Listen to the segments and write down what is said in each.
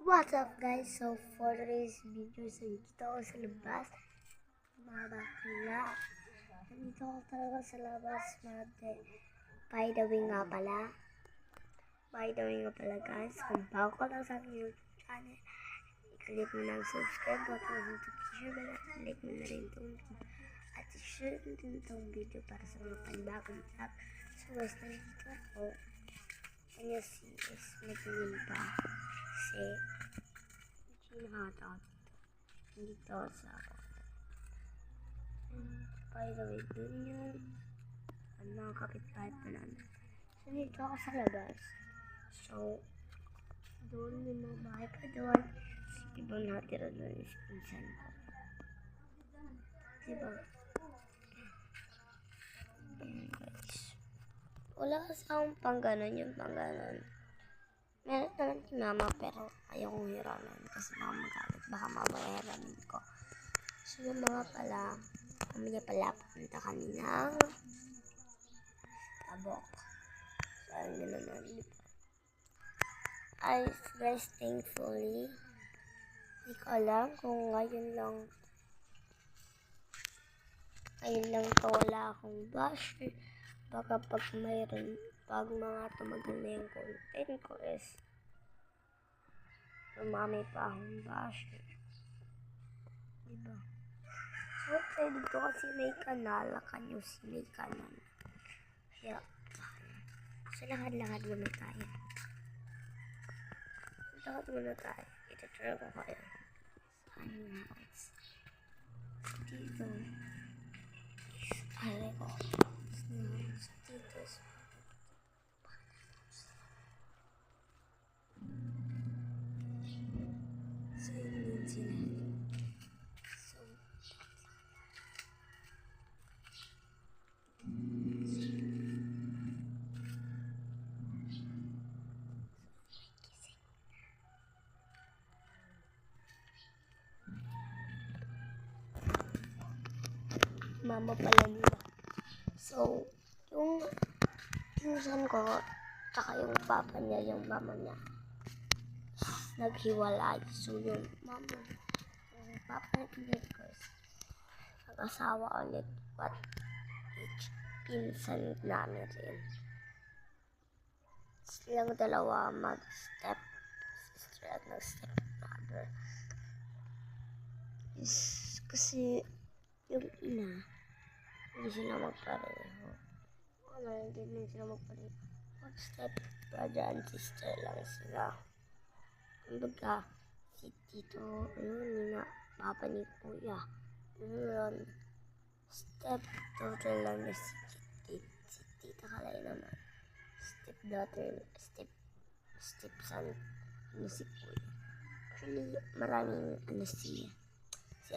What's up guys? So for today's video, so dito ako sa labas. Mga bakla. Nandito ako talaga sa labas natin. By the way nga pala guys, kung bago ka lang sa aking YouTube channel, i-click mo na ang subscribe button, notification bell, at like mo na rin itong video. At i-share din itong video para sa mga panibagong vlog. So guys, nandito ako. Kanya si is nagingin pa. Kasi nakataot dito sa by the way, dun yung mga kapitbahay pa namin. So dito ako sa labas. So doon yung mga bahay pa doon. Diba natira doon yung pinsan ko, diba? Ayan guys, wala kasi akong pang ganon, yung pang ganon. Meron naman si mama pero ayaw kong hiramin kasi baka magalit, baka mamaya hiramin ko. So yung mga pala, kami pala papunta kami ng Tabok. So ayun gano'n na, diba? Ay guys, thankfully, hindi ko alam kung ngayon lang to wala akong basher. Baka pag mayroon, pag mga tumagal na yung content ko is dumami pa akong basher, diba? So pwede ko kasi may kanal, kanyusi may kanal. Kaya so lakad-lakad muna tayo. Ito-try ko kayo. Saan nga guys? Dito alay ko. Dito so yun sila. So mama pala nila. So yung pinsan ko tsaka yung papa niya, yung mama niya naghiwalay. So yung mama, yung papa niya nag-asawa ulit, but each pinsan namin rin. Silang dalawa mag-step sister at nag-step brother. Kasi yung ina, hindi sila magpareho. Hindi sila magpareho. Mag-step brother and sister lang sila. Kumbaga, si Tito, yun, papa ni Kuya. Yun, step daughter lang na si Tita Kalay naman. Step daughter, step son ni si Kuya. Actually, maraming si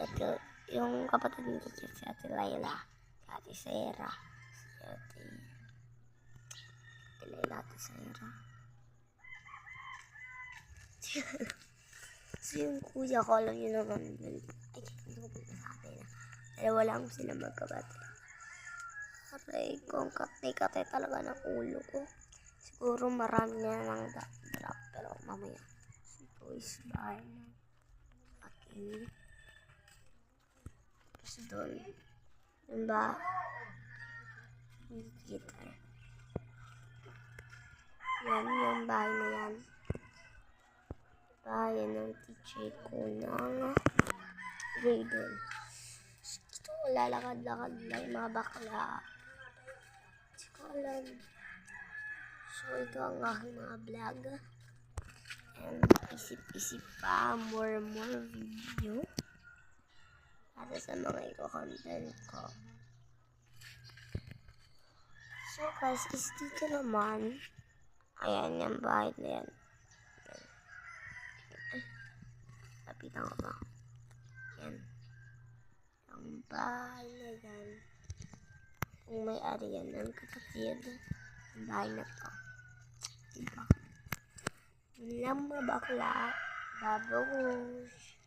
Ate, yung kapatid ni Tita, si Ate Layla, si Ate Sarah, si Ate Layla, Ate Sarah. So yung kuya ko, alam nyo naman, ay, hindi ko pinasabi na dalawa lang sila magkabati. Aray, kung katay talaga ng ulo ko. Siguro marami na lang dalak, pero mamaya. Ito is bahay na aking. Tapos doon, yun ba? Guitar. Yan, yung bahay na yan. Bayan ng teacher ko ng grade 1. Ito, lalakad-lakad lang mga bakla. Hindi ko alam. So, ito ang aking mga vlog. And isip-isip pa, more video para sa mga content ko. So, guys, is dito naman. Ayan, yung bahay na yan. Lapitan ko ba? Yan. Ang bahay na yan. Kung may ari yan, ang kapatid. Ang bahay na to. Diba? Yun lang mga bakla. Babush.